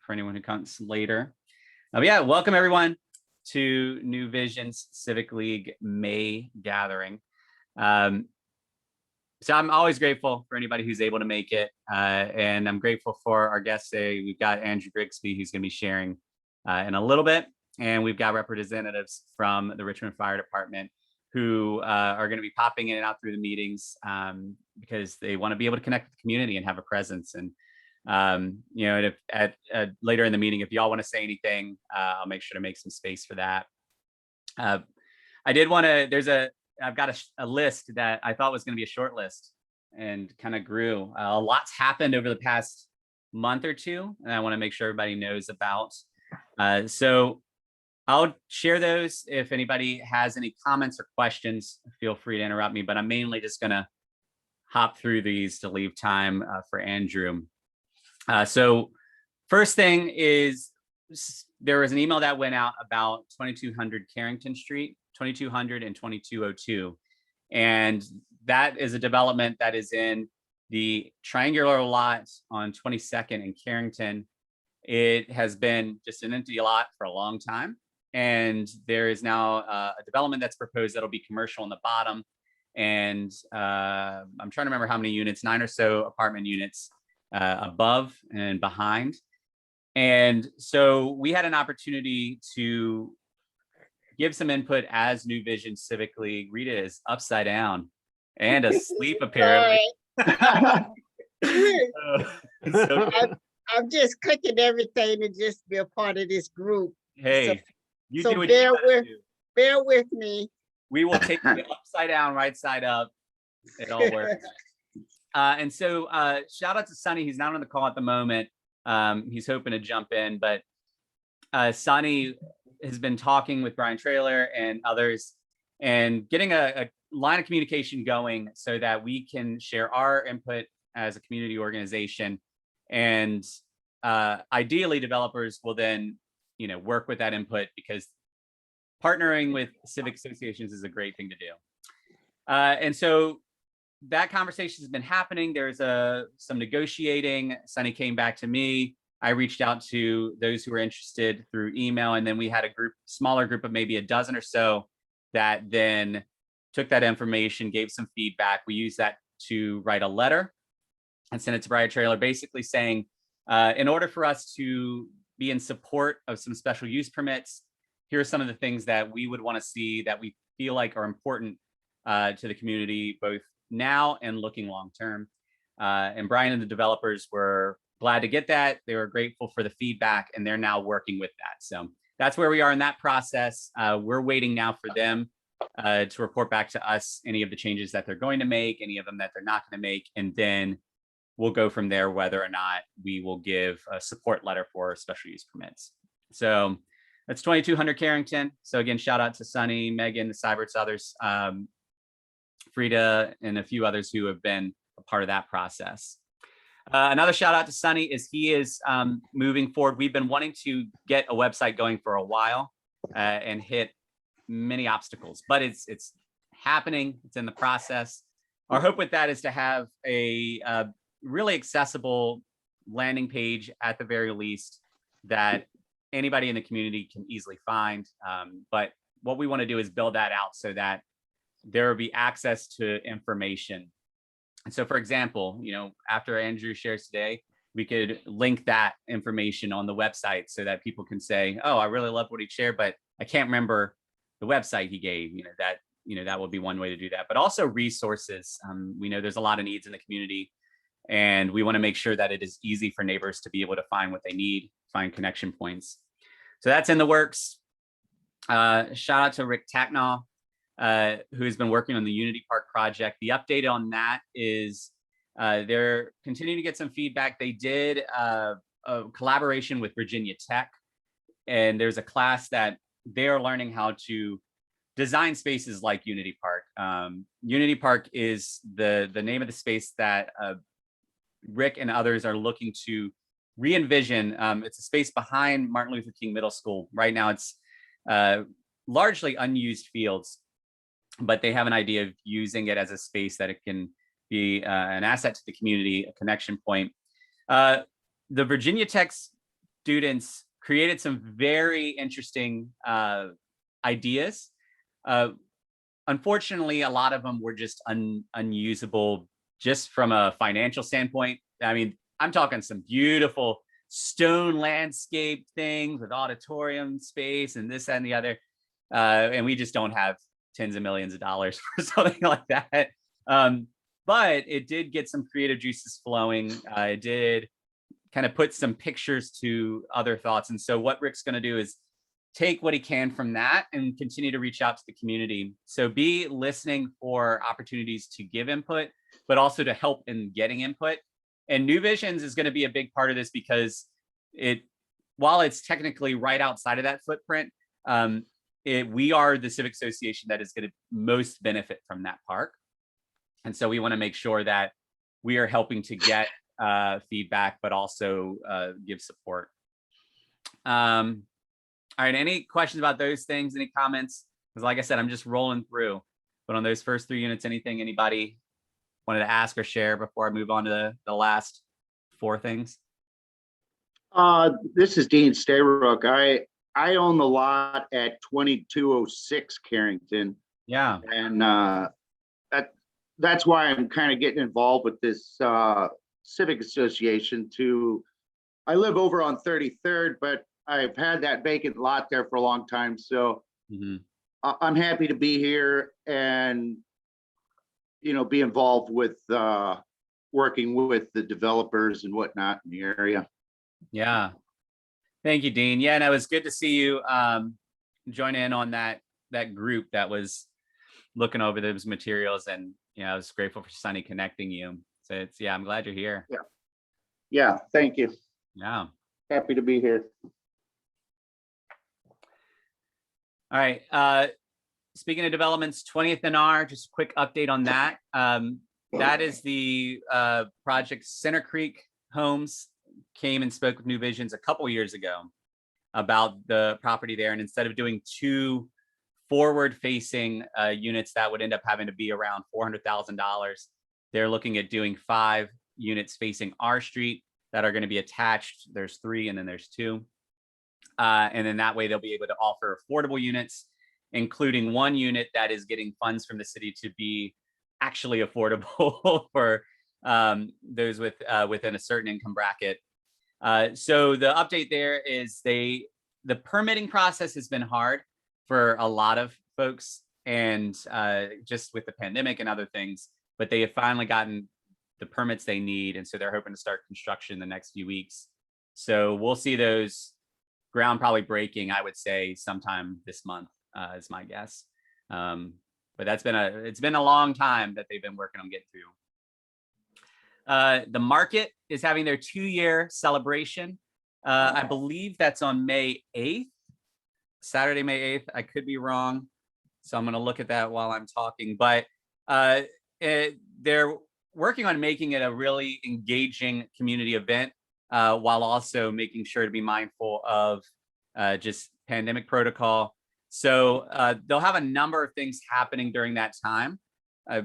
for anyone who comes later. But yeah, welcome everyone to New Vision's Civic League May Gathering. So I'm always grateful for anybody who's able to make it. And I'm grateful for our guests today. We've got Andrew Grigsby, who's going to be sharing in a little bit. And we've got representatives from the Richmond Fire Department who are going to be popping in and out through the meetings because they want to be able to connect with the community and have a presence. And, you know, if later in the meeting, if y'all want to say anything, I'll make sure to make some space for that. I did want to, I've got a list that I thought was going to be a short list and kind of grew. A lot's happened over the past month or two, and I want to make sure everybody knows about. So I'll share those. If anybody has any comments or questions, feel free to interrupt me, but I'm mainly just going to hop through these to leave time for Andrew. So first thing is there was an email that went out about 2200 Carrington Street, 2200 and 2202. And that is a development that is in the triangular lot on 22nd and Carrington. It has been just an empty lot for a long time. And there is now a development that's proposed that'll be commercial on the bottom. And I'm trying to remember how many units, 9 or so apartment units above and behind. And so we had an opportunity to give some input as New Vision Civic League. Rita is upside down and asleep apparently. So I'm just clicking everything to just be a part of this group. Hey, so bear with me. We will take you upside down, right side up. It all works. And so shout out to Sonny. He's not on the call at the moment. He's hoping to jump in, but Sonny has been talking with Brian Traylor and others and getting a line of communication going so that we can share our input as a community organization. And ideally developers will then, you know, work with that input because partnering with civic associations is a great thing to do. And so that conversation has been happening. There's some negotiating. Sonny came back to me. I reached out to those who were interested through email, and then we had a smaller group of maybe a dozen or so that then took that information, gave some feedback. We used that to write a letter and send it to Brian Traylor, basically saying, in order for us to be in support of some special use permits, here are some of the things that we would want to see that we feel like are important to the community, both now and looking long term. And Brian and the developers were glad to get that. They were grateful for the feedback, and they're now working with that. So that's where we are in that process. We're waiting now for them to report back to us any of the changes that they're going to make, any of them that they're not going to make, and then we'll go from there whether or not we will give a support letter for special use permits. So that's 2200 Carrington. So again, shout out to Sonny, Megan, the Cyberts, others, Frida, and a few others who have been a part of that process. Another shout out to Sonny is he is moving forward. We've been wanting to get a website going for a while and hit many obstacles, but it's happening. It's in the process. Our hope with that is to have a really accessible landing page at the very least that anybody in the community can easily find. But what we want to do is build that out so that there will be access to information. And so, for example, you know, after Andrew shares today, we could link that information on the website so that people can say, oh, I really love what he shared, but I can't remember the website he gave. That will be one way to do that. But also resources. We know there's a lot of needs in the community, and we want to make sure that it is easy for neighbors to be able to find what they need, find connection points. So that's in the works. Shout out to Rick Tacknall, who has been working on the Unity Park project. The update on that is they're continuing to get some feedback. They did a collaboration with Virginia Tech, and there's a class that they're learning how to design spaces like Unity Park. Unity Park is the name of the space that Rick and others are looking to re-envision. It's a space behind Martin Luther King Middle School. Right now it's largely unused fields, but they have an idea of using it as a space that it can be an asset to the community, a connection point. The Virginia Tech's students created some very interesting ideas. Unfortunately, a lot of them were just unusable just from a financial standpoint. I mean, I'm talking some beautiful stone landscape things with auditorium space and this and the other. And we just don't have tens of millions of dollars for something like that. But it did get some creative juices flowing. It did kind of put some pictures to other thoughts. And so what Rick's going to do is take what he can from that and continue to reach out to the community. So be listening for opportunities to give input, but also to help in getting input. And New Visions is going to be a big part of this because while it's technically right outside of that footprint, we are the civic association that is going to most benefit from that park. And so we want to make sure that we are helping to get feedback, but also give support. All right, any questions about those things? Any comments? Because like I said, I'm just rolling through. But on those first 3 units, anything anybody wanted to ask or share before I move on to the last 4 things? This is Dean Stayrook. I own the lot at 2206 Carrington. Yeah. And that's why I'm kind of getting involved with this civic association. I live over on 33rd, but I've had that vacant lot there for a long time. So I'm happy to be here and, be involved with working with the developers and whatnot in the area. Yeah. Thank you, Dean. Yeah, and it was good to see you join in on that group that was looking over those materials. And, I was grateful for Sunny connecting you. So I'm glad you're here. Yeah. Yeah. Thank you. Yeah. Happy to be here. All right. Speaking of developments, 20th NR, just a quick update on that. That is the project. Center Creek Homes came and spoke with New Visions a couple years ago about the property there. And instead of doing 2 forward-facing units that would end up having to be around $400,000, they're looking at doing 5 units facing our street that are going to be attached. There's 3 and then there's 2. And then that way they'll be able to offer affordable units, including 1 unit that is getting funds from the city to be actually affordable for those within a certain income bracket. So the update there is the permitting process has been hard for a lot of folks, and just with the pandemic and other things, but they have finally gotten the permits they need. And so they're hoping to start construction in the next few weeks. So we'll see those ground probably breaking, I would say, sometime this month is my guess. But it's been a long time that they've been working on getting through. The market is having their 2-year celebration. I believe that's on May 8th, Saturday, May 8th. I could be wrong, so I'm going to look at that while I'm talking. But they're working on making it a really engaging community event, while also making sure to be mindful of just pandemic protocol. So they'll have a number of things happening during that time,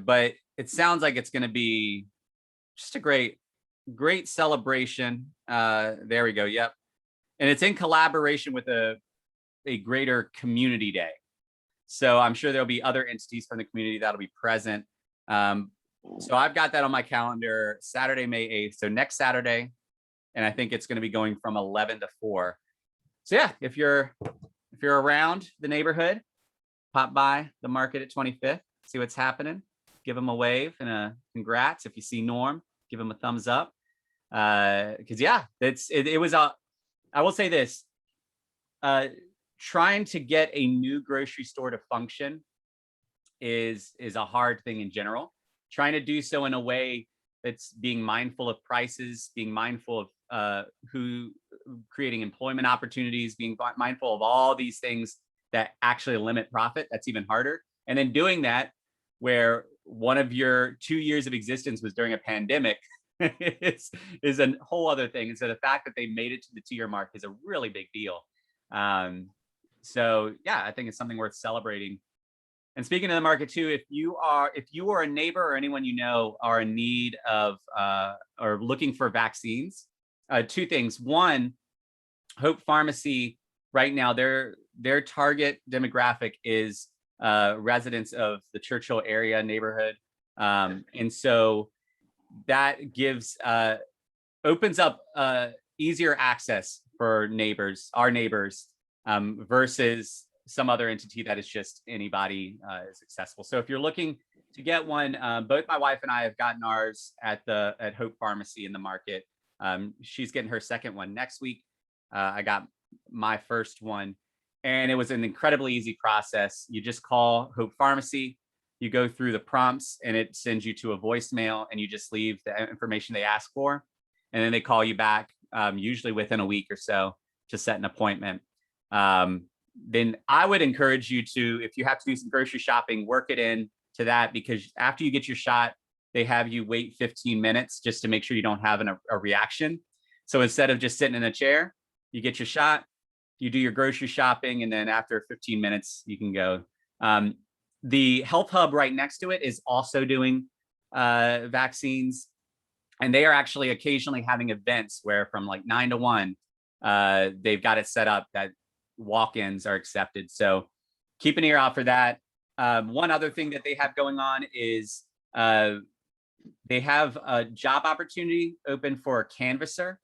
but it sounds like it's going to be just a great celebration. There we go. Yep. And it's in collaboration with a greater community day. So I'm sure there'll be other entities from the community that'll be present. So I've got that on my calendar, Saturday, May 8th. So next Saturday. And I think it's going to be going from 11 to 4. So yeah, if you're around the neighborhood, pop by the market at 25th, see what's happening, give them a wave and a congrats. If you see Norm, give him a thumbs up. Because yeah, it was I will say this, trying to get a new grocery store to function is a hard thing in general. Trying to do so in a way that's being mindful of prices, being mindful of creating employment opportunities, being mindful of all these things that actually limit profit. That's even harder. And then doing that where one of your 2 years of existence was during a pandemic is a whole other thing. And so the fact that they made it to the 2-year mark is a really big deal. So yeah, I think it's something worth celebrating. And speaking of the market too, if you are a neighbor or anyone you know are in need of or looking for vaccines, 2 things. One, Hope Pharmacy right now, their target demographic is residents of the Churchill area neighborhood. And so that gives opens up easier access for neighbors, our neighbors, versus some other entity that is just anybody is accessible. So if you're looking to get one, both my wife and I have gotten ours at Hope Pharmacy in the market. She's getting her second one next week. I got my first one, and it was an incredibly easy process. You just call Hope Pharmacy, you go through the prompts, and it sends you to a voicemail, and you just leave the information they ask for, and then they call you back, usually within a week or so, to set an appointment. Then I would encourage you to, if you have to do some grocery shopping, work it in to that, because after you get your shot, they have you wait 15 minutes just to make sure you don't have a reaction. So instead of just sitting in a chair, you get your shot, you do your grocery shopping, and then after 15 minutes, you can go. The health hub right next to it is also doing vaccines, and they are actually occasionally having events where from like 9 to 1, they've got it set up that walk-ins are accepted. So keep an ear out for that. One other thing that they have going on is they have a job opportunity open for a canvasser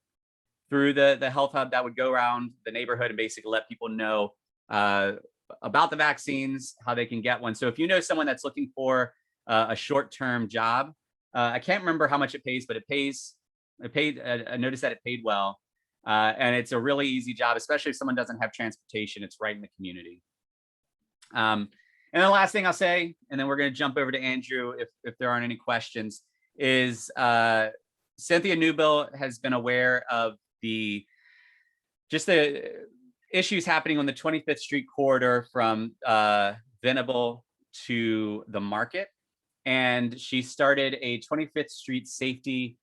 through the health hub that would go around the neighborhood and basically let people know about the vaccines, how they can get one. So if you know someone that's looking for a short-term job, I can't remember how much it pays, but I noticed that it paid well. And it's a really easy job, especially if someone doesn't have transportation. It's right in the community. And the last thing I'll say, and then we're going to jump over to Andrew if there aren't any questions, is Cynthia Newbill has been aware of the issues happening on the 25th Street corridor from Venable to the market. And she started a 25th Street safety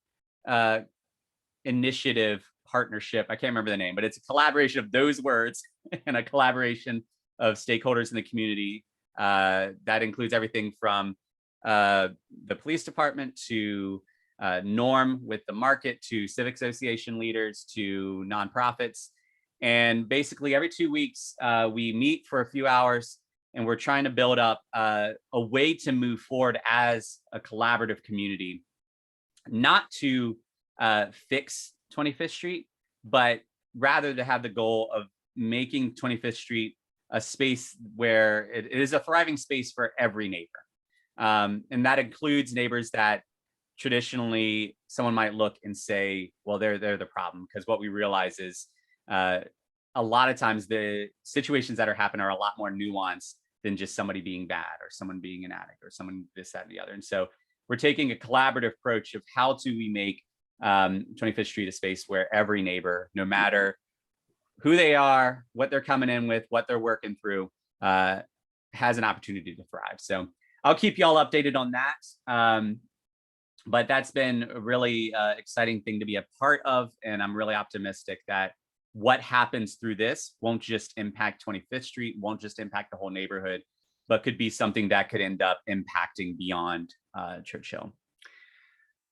initiative partnership. I can't remember the name, but it's a collaboration of those words and a collaboration of stakeholders in the community. That includes everything from the police department to Norm with the market, to civic association leaders, to nonprofits. And basically every 2 weeks, we meet for a few hours, and we're trying to build up a way to move forward as a collaborative community, not to fix 25th Street, but rather to have the goal of making 25th Street a space where it is a thriving space for every neighbor. And that includes neighbors that traditionally someone might look and say, well, they're the problem. Because what we realize is a lot of times the situations that are happening are a lot more nuanced than just somebody being bad or someone being an addict or someone this, that, and the other. And so we're taking a collaborative approach of how do we make 25th Street a space where every neighbor, no matter who they are, what they're coming in with, what they're working through, has an opportunity to thrive. So I'll keep y'all updated on that. But that's been a really exciting thing to be a part of. And I'm really optimistic that what happens through this won't just impact 25th Street, won't just impact the whole neighborhood, but could be something that could end up impacting beyond Churchill.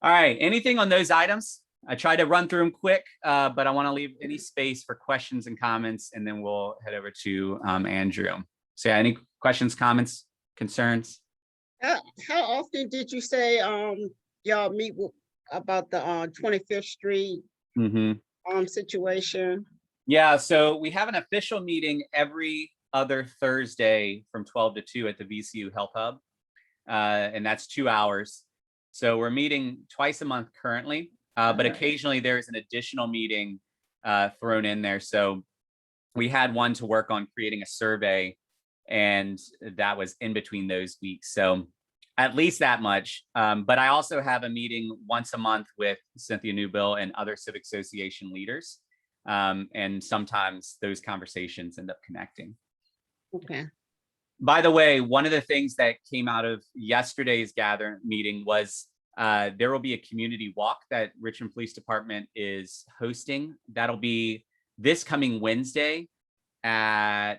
All right, anything on those items? I tried to run through them quick, but I want to leave any space for questions and comments, and then we'll head over to Andrew. So yeah, any questions, comments, concerns? How often did you say y'all meet about the 25th Street situation? Yeah, so we have an official meeting every other Thursday from 12 to 2 at the VCU Health Hub, and that's 2 hours. So we're meeting twice a month currently, but occasionally there's an additional meeting thrown in there. So we had one to work on creating a survey, and that was in between those weeks. So at least that much. But I also have a meeting once a month with Cynthia Newbill and other civic association leaders. And sometimes those conversations end up connecting. Okay. By the way, one of the things that came out of yesterday's gathering meeting was there will be a community walk that Richmond Police Department is hosting. That'll be this coming Wednesday at,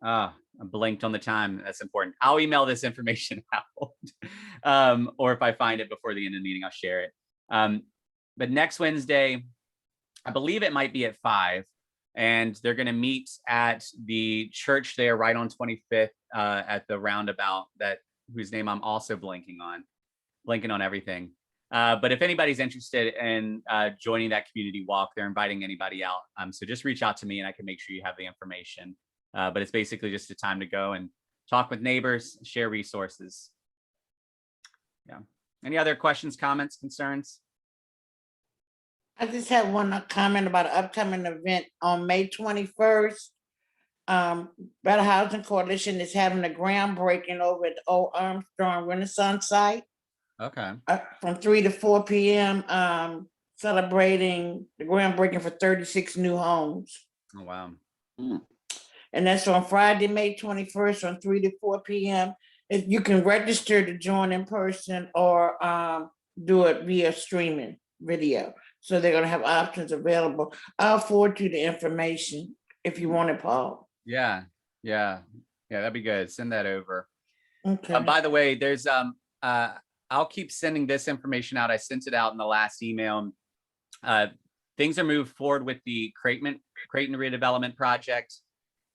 I blinked on the time. That's important. I'll email this information out. Or if I find it before the end of the meeting, I'll share it. But next Wednesday, I believe it might be at 5. and they're going to meet at the church there right on 25th at the roundabout that whose name I'm also blanking on everything. But if anybody's interested in joining that community walk, they're inviting anybody out. So just reach out to me and I can make sure you have the information. But it's basically just a time to go and talk with neighbors, share resources. Yeah. Any other questions, comments, concerns? I just have one comment about an upcoming event on May 21st. Better Housing Coalition is having a groundbreaking over at the old Armstrong Renaissance site Okay. from 3 to 4 p.m. Celebrating the groundbreaking for 36 new homes. Oh, wow. And that's on Friday, May 21st from 3 to 4 p.m. If you can register to join in person or do it via streaming video. So they're going to have options available. I'll forward you the information if you want it, Paul. Yeah. That'd be good. Send that over. Okay. By the way, there's I'll keep sending this information out. I sent it out in the last email. Things are moved forward with the Creighton redevelopment project,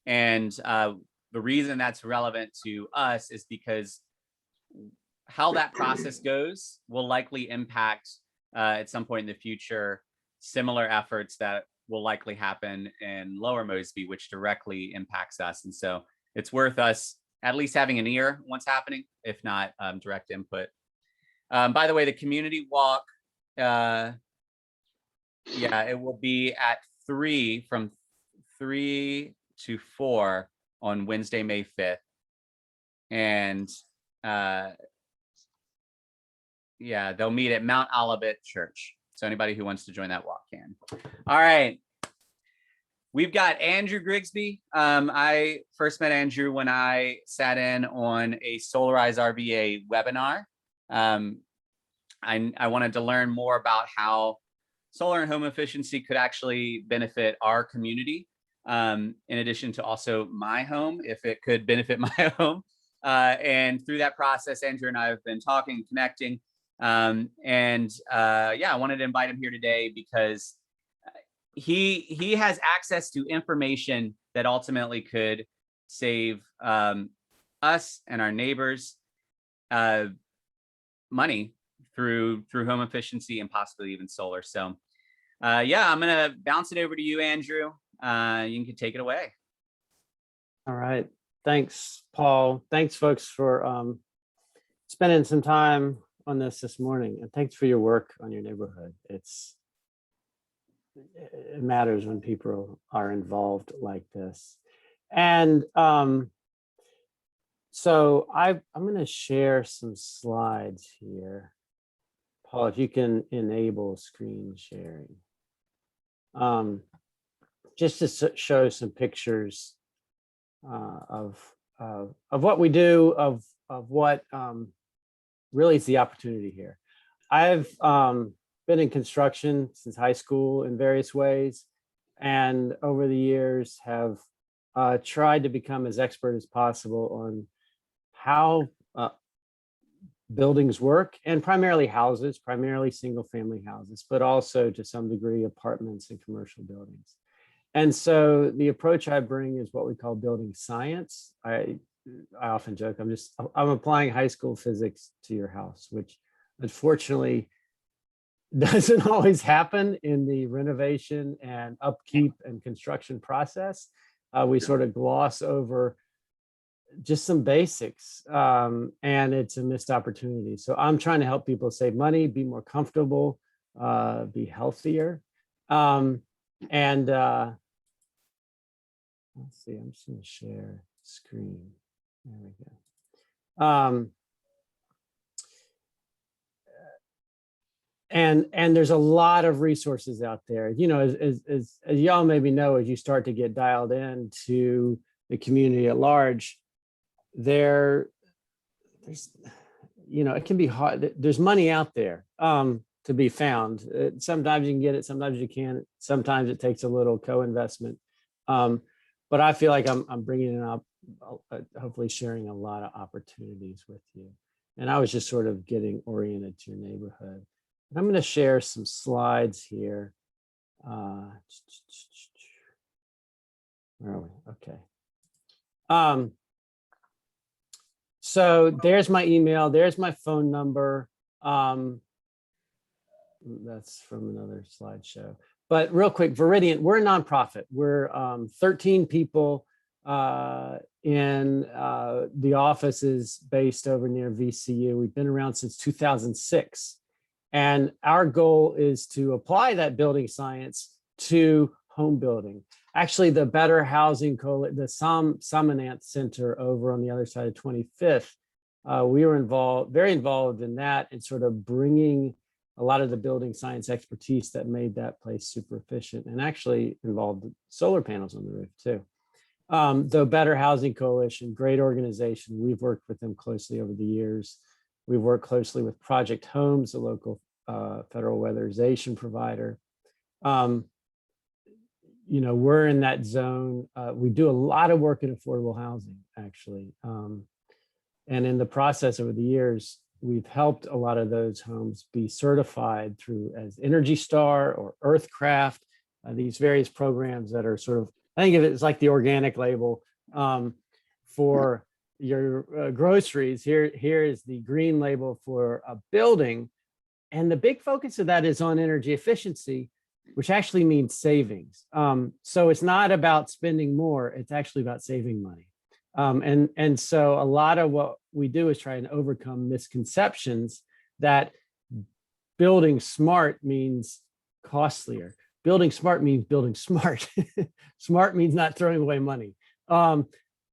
and the reason that's relevant to us is because how that process goes will likely impact at some point in the future similar efforts that will likely happen in Lower Mosby, which directly impacts us. And so it's worth us at least having an ear what's happening, if not direct input. By the way, the community walk, it will be at 3 from 3 to 4 on Wednesday, May 5th. And they'll meet at Mount Olivet Church. So anybody who wants to join that walk can. All right. We've got Andrew Grigsby. I first met Andrew when I sat in on a Solarize RVA webinar. I wanted to learn more about how solar and home efficiency could actually benefit our community, in addition to also my home, if it could benefit my home. And through that process, Andrew and I have been talking, connecting. I wanted to invite him here today because he has access to information that ultimately could save us and our neighbors money through home efficiency and possibly even solar. So I'm gonna bounce it over to you, Andrew. You can take it away. All right. Thanks, Paul. Thanks, folks, for spending some time on this morning, and thanks for your work on your neighborhood. It matters when people are involved like this. And so I'm going to share some slides here. Paul, if you can enable screen sharing, just to show some pictures of what we do, of what really is the opportunity here. I've been in construction since high school in various ways, and over the years have tried to become as expert as possible on how buildings work, and primarily houses, primarily single family houses, but also to some degree apartments and commercial buildings. And so the approach I bring is what we call building science. I often joke, I'm applying high school physics to your house, which unfortunately doesn't always happen in the renovation and upkeep and construction process. We sort of gloss over just some basics, and it's a missed opportunity. So I'm trying to help people save money, be more comfortable, be healthier. Let's see, I'm just going to share screen. There we go. And there's a lot of resources out there. You know, as y'all maybe know, as you start to get dialed into the community at large, there's, you know, it can be hard. There's money out there to be found. Sometimes you can get it, sometimes you can't. Sometimes it takes a little co-investment. But I feel like I'm bringing it up, hopefully sharing a lot of opportunities with you. And I was just sort of getting oriented to your neighborhood. I'm going to share some slides here. Where are we? Okay. So there's my email. There's my phone number. That's from another slideshow. But real quick, Viridiant, we're a nonprofit. We're 13 people in the office is based over near VCU. We've been around since 2006. And our goal is to apply that building science to home building. Actually, the Better Housing Coalition, the Samanant Center over on the other side of 25th, we were very involved in that and sort of bringing a lot of the building science expertise that made that place super efficient, and actually involved solar panels on the roof too. The Better Housing Coalition, great organization. We've worked with them closely over the years. We've worked closely with Project Homes, a local federal weatherization provider. You know, we're in that zone. We do a lot of work in affordable housing, actually. And in the process over the years, we've helped a lot of those homes be certified through as Energy Star or Earthcraft, these various programs that are sort of, I think of it as like the organic label for your groceries. Here is the green label for a building. And the big focus of that is on energy efficiency, which actually means savings. So it's not about spending more, it's actually about saving money. And so a lot of what we do is try and overcome misconceptions that building smart means costlier. Building smart means building smart. Smart means not throwing away money.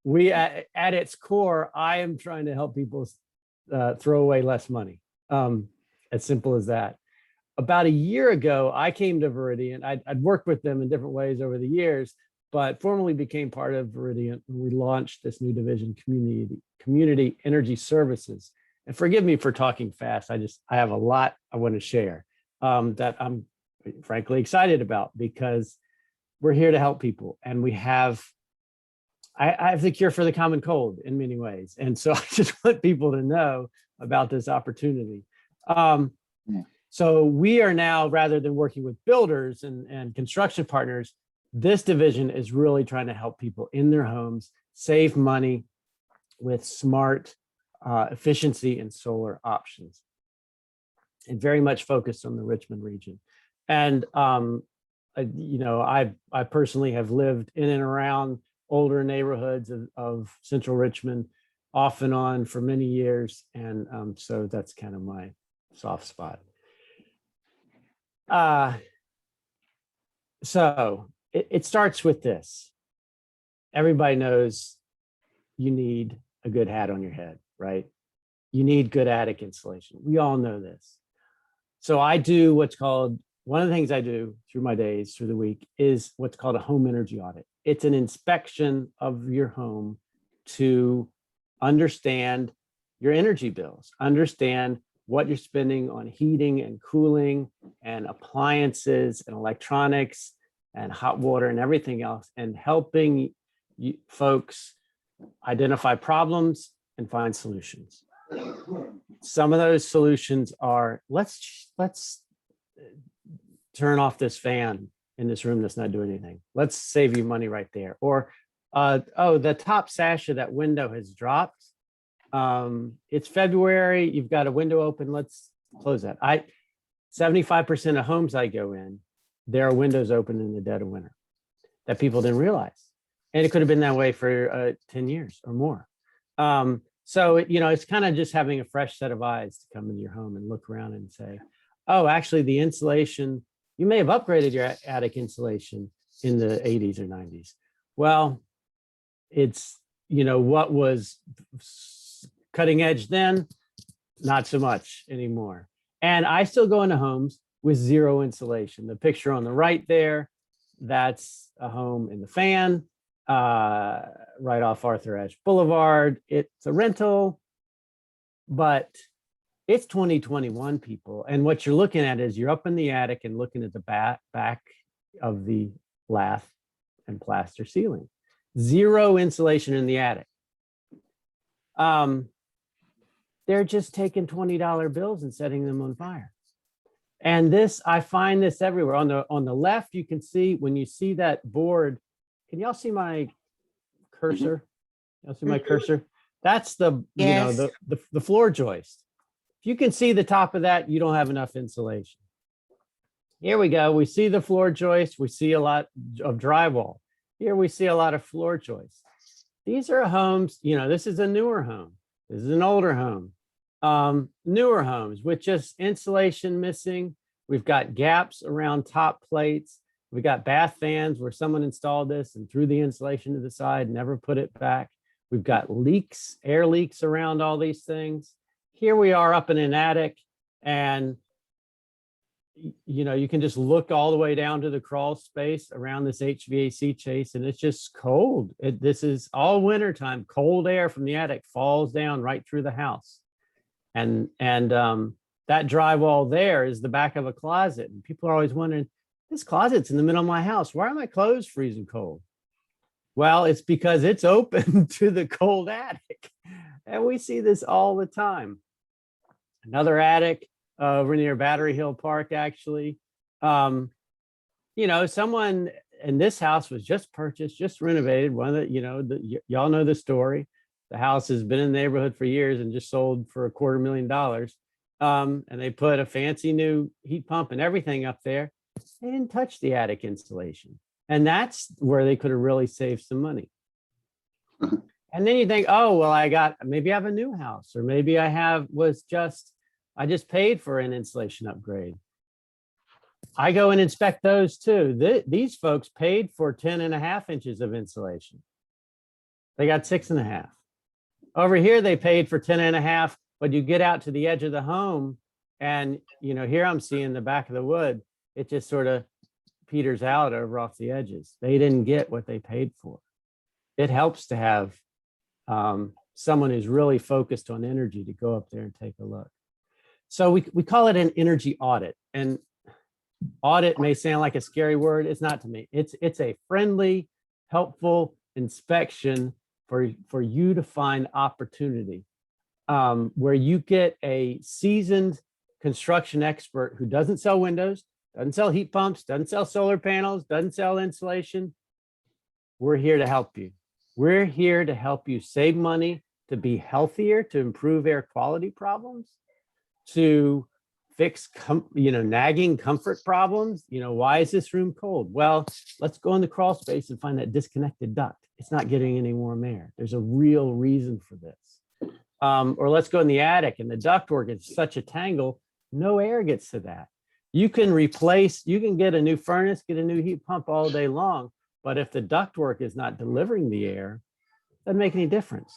We at its core, I am trying to help people throw away less money. As simple as that. About a year ago, I came to Viridiant. I'd worked with them in different ways over the years, but formally became part of Viridiant when we launched this new division, Community Energy Services. And forgive me for talking fast. I have a lot I want to share that I'm frankly excited about, because we're here to help people, and we have, I have the cure for the common cold in many ways. And so I just want people to know about this opportunity. So we are now, rather than working with builders and construction partners, this division is really trying to help people in their homes save money with smart efficiency and solar options, and very much focused on the Richmond region. And you know, I personally have lived in and around older neighborhoods of central Richmond off and on for many years, and so that's kind of my soft spot. So it starts with this. Everybody knows you need a good hat on your head, right? You need good attic insulation. We all know this. So I do what's called, one of the things I do through my days, through the week, is what's called a home energy audit. It's an inspection of your home to understand your energy bills, understand what you're spending on heating and cooling and appliances and electronics and hot water and everything else, and helping you folks identify problems and find solutions. Some of those solutions are, let's turn off this fan in this room that's not doing anything. Let's save you money right there. Or, oh, the top sash of that window has dropped. It's February, you've got a window open, let's close that. 75% of homes I go in, there are windows open in the dead of winter that people didn't realize. And it could have been that way for 10 years or more. So, you know, it's kind of just having a fresh set of eyes to come into your home and look around and say, oh, actually the insulation, you may have upgraded your attic insulation in the 80s or 90s. Well, it's, you know, what was cutting edge then, not so much anymore. And I still go into homes with zero insulation. The picture on the right there, that's a home in the Fan, right off Arthur Ashe Boulevard. It's a rental, but it's 2021, people. And what you're looking at is you're up in the attic and looking at the back of the lath and plaster ceiling. Zero insulation in the attic. They're just taking $20 bills and setting them on fire. And this, I find this everywhere. On the left, you can see, when you see that board can y'all see my cursor? Y'all see my cursor? That's the, Yes. the floor joist. If you can see the top of that, you don't have enough insulation. Here we go. We see the floor joist. We see a lot of drywall. Here we see a lot of floor joists. These are homes, this is a newer home. This is an older home. Newer homes with just insulation missing. We've got gaps around top plates. We got bath fans where someone installed this and threw the insulation to the side, never put it back. We've got leaks, air leaks around all these things. Here we are up in an attic, and you can just look all the way down to the crawl space around this HVAC chase, and it's just cold. This is all wintertime. Cold air from the attic falls down right through the house. And that drywall there is the back of a closet. And people are always wondering, this closet's in the middle of my house. Why are my clothes freezing cold? Well, it's because it's open to the cold attic. And we see this all the time. Another attic over near Battery Hill Park, actually. Someone in this house was just purchased, just renovated. One of the, y'all know the story. The house has been in the neighborhood for years and just sold for $250,000. And they put a fancy new heat pump and everything up there. They didn't touch the attic insulation. And that's where they could have really saved some money. And then you think, oh, well, maybe I have a new house, or maybe I just paid for an insulation upgrade. I go and inspect those too. These folks paid for 10.5 inches of insulation. They got 6.5. Over here, they paid for 10.5, but you get out to the edge of the home and, here I'm seeing the back of the wood. It just sort of peters out over off the edges. They didn't get what they paid for. It helps to have someone who's really focused on energy to go up there and take a look. So we call it an energy audit, and audit may sound like a scary word. It's not to me. It's a friendly, helpful inspection for you to find opportunity, where you get a seasoned construction expert who doesn't sell windows, doesn't sell heat pumps, doesn't sell solar panels, doesn't sell insulation. We're here to help you. We're here to help you save money, to be healthier, to improve air quality problems, to fix nagging comfort problems. Why is this room cold? Well, let's go in the crawl space and find that disconnected duct. It's not getting any warm air. There's a real reason for this. Or let's go in the attic and the ductwork is such a tangle, no air gets to that. You can get a new furnace, get a new heat pump all day long, but if the ductwork is not delivering the air, it doesn't make any difference.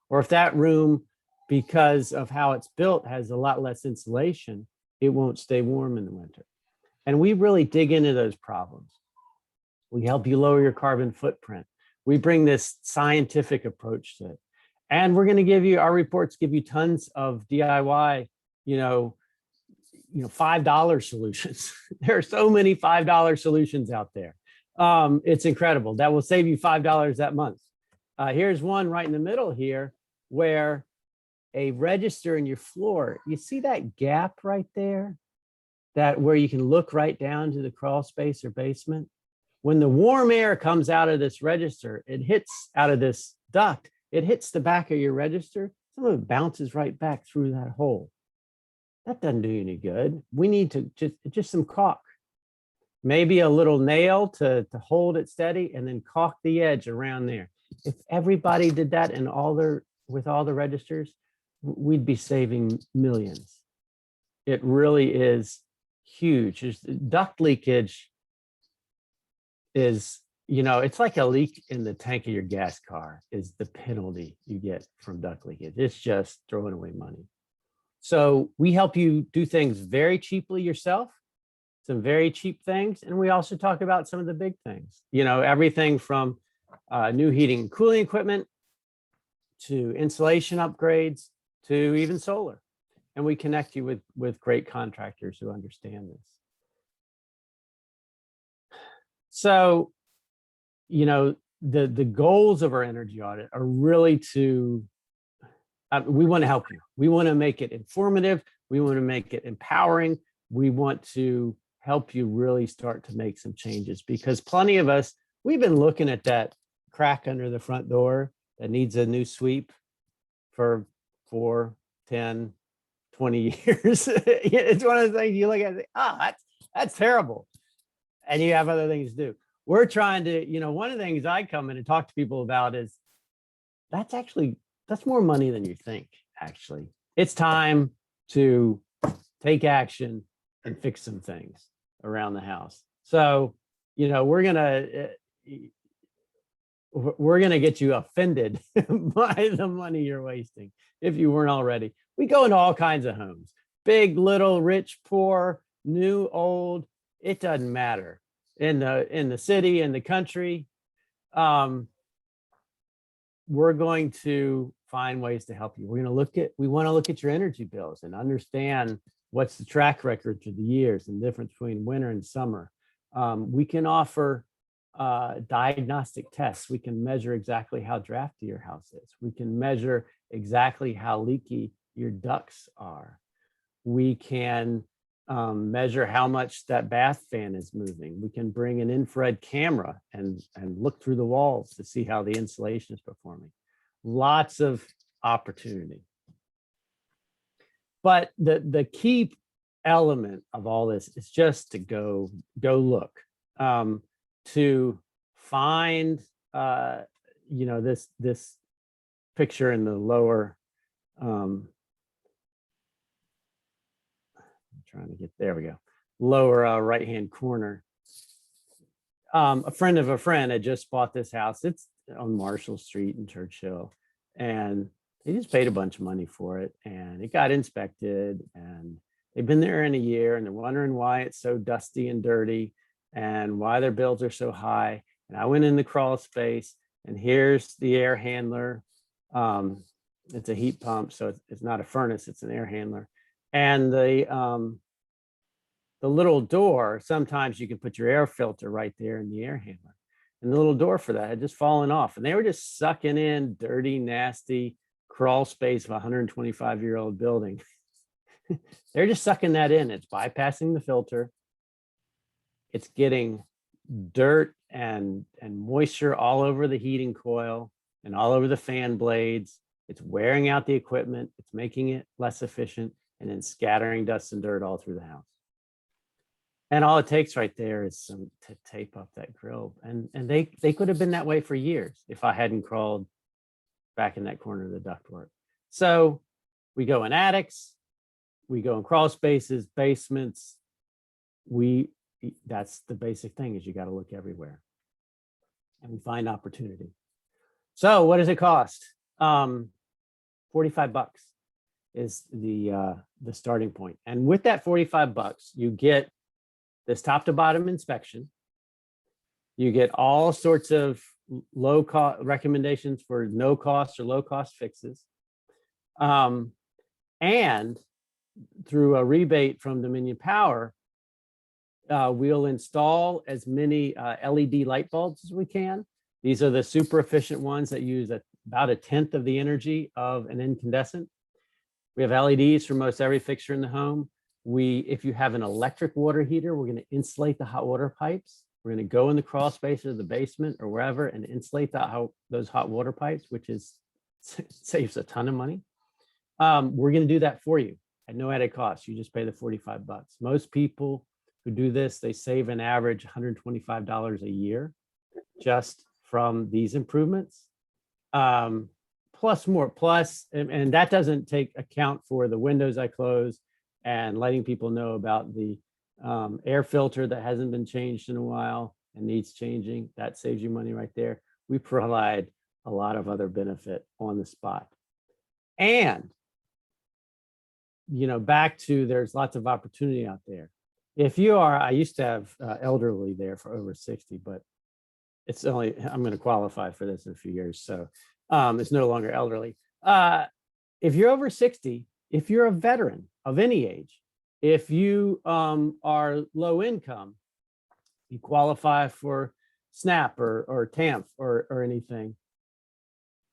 Or if that room, because of how it's built, has a lot less insulation, it won't stay warm in the winter. And we really dig into those problems. We help you lower your carbon footprint. We bring this scientific approach to it. And we're going to our reports give you tons of DIY, $5 solutions. There are so many $5 solutions out there. It's incredible. That will save you $5 that month. Here's one right in the middle here where a register in your floor, you see that gap right there? Where you can look right down to the crawl space or basement? When the warm air comes out of this register, it hits out of this duct, it hits the back of your register, some of it bounces right back through that hole. That doesn't do you any good. We need to just some caulk, maybe a little nail to hold it steady, and then caulk the edge around there. If everybody did that with all the registers, we'd be saving millions. It really is huge. Duct leakage is, it's like a leak in the tank of your gas car is the penalty you get from duct leakage. It's just throwing away money. So we help you do things very cheaply yourself, some very cheap things. And we also talk about some of the big things, everything from new heating and cooling equipment to insulation upgrades to even solar. And we connect you with great contractors who understand this. So, the goals of our energy audit are really we want to help you. We want to make it informative. We want to make it empowering. We want to help you really start to make some changes, because plenty of us we've been looking at that crack under the front door that needs a new sweep for 4, 10, 20 years. It's one of the things you look at and say, that's terrible. And you have other things to do. We're trying to, one of the things I come in and talk to people about is that's more money than you think, actually. It's time to take action and fix some things around the house. So, we're gonna get you offended by the money you're wasting if you weren't already. We go into all kinds of homes, big, little, rich, poor, new, old. It doesn't matter. In the city, in the country, we're going to find ways to help you. We want to look at your energy bills and understand what's the track record through the years and the difference between winter and summer. We can offer diagnostic tests. We can measure exactly how drafty your house is. We can measure exactly how leaky your ducts are. We can measure how much that bath fan is moving. We can bring an infrared camera and look through the walls to see how the insulation is performing. Lots of opportunity. But the key element of all this is just to go look, to find this picture in the lower there we go, lower right hand corner. A friend of a friend had just bought this house. It's on Marshall Street in Churchill, and they just paid a bunch of money for it, and it got inspected, and they've been there in a year, and they're wondering why it's so dusty and dirty and why their bills are so high. And I went in the crawl space, and here's the air handler. It's a heat pump, so it's not a furnace, it's an air handler. And the little door, sometimes you can put your air filter right there in the air handler. And the little door for that had just fallen off. And they were just sucking in dirty, nasty crawl space of a 125-year-old building. They're just sucking that in. It's bypassing the filter. It's getting dirt and moisture all over the heating coil and all over the fan blades. It's wearing out the equipment. It's making it less efficient, and then scattering dust and dirt all through the house. And all it takes right there is some to tape up that grill. And they could have been that way for years if I hadn't crawled back in that corner of the ductwork. So we go in attics, we go in crawl spaces, basements. That's the basic thing, is you got to look everywhere and we find opportunity. So what does it cost? $45 is the starting point. And with that $45, you get this top to bottom inspection. You get all sorts of low cost recommendations for no cost or low cost fixes. And through a rebate from Dominion Power, we'll install as many LED light bulbs as we can. These are the super efficient ones that use about 1/10 of the energy of an incandescent. We have LEDs for most every fixture in the home. If you have an electric water heater, we're going to insulate the hot water pipes. We're going to go in the crawl space of the basement or wherever and insulate those hot water pipes, which saves a ton of money. We're going to do that for you at no added cost. You just pay the $45. Most people who do this, they save an average $125 a year just from these improvements. Plus more, and that doesn't take account for the windows I close and letting people know about the air filter that hasn't been changed in a while and needs changing. That saves you money right there. We provide a lot of other benefit on the spot. And, back to, there's lots of opportunity out there. If you are, I used to have elderly there for over 60, but I'm going to qualify for this in a few years. So it's no longer elderly. If you're over 60, if you're a veteran of any age, if you are low income, you qualify for SNAP or TAMF or anything,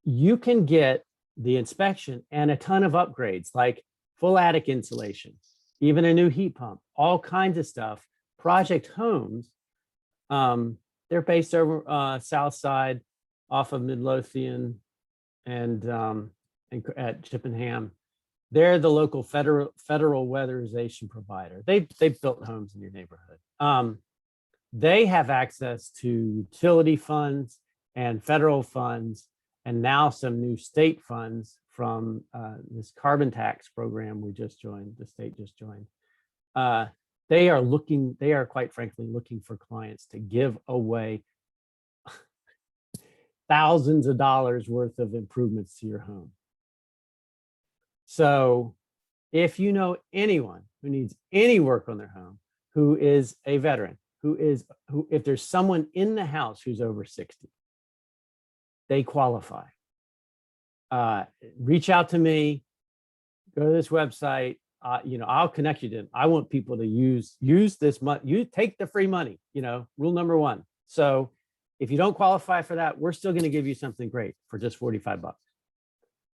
you can get the inspection and a ton of upgrades like full attic insulation, even a new heat pump, all kinds of stuff. Project Homes They're based over south side off of Midlothian and at Chippenham. They're the local federal weatherization provider. They've built homes in your neighborhood. They have access to utility funds and federal funds, and now some new state funds from this carbon tax program we just joined, the state just joined. They are quite frankly looking for clients to give away thousands of dollars worth of improvements to your home. So if you know anyone who needs any work on their home, who is a veteran, who if there's someone in the house who's over 60, they qualify. Reach out to me, go to this website. I'll connect you to them. I want people to use this money. You take the free money, rule number one. So if you don't qualify for that, we're still going to give you something great for just $45.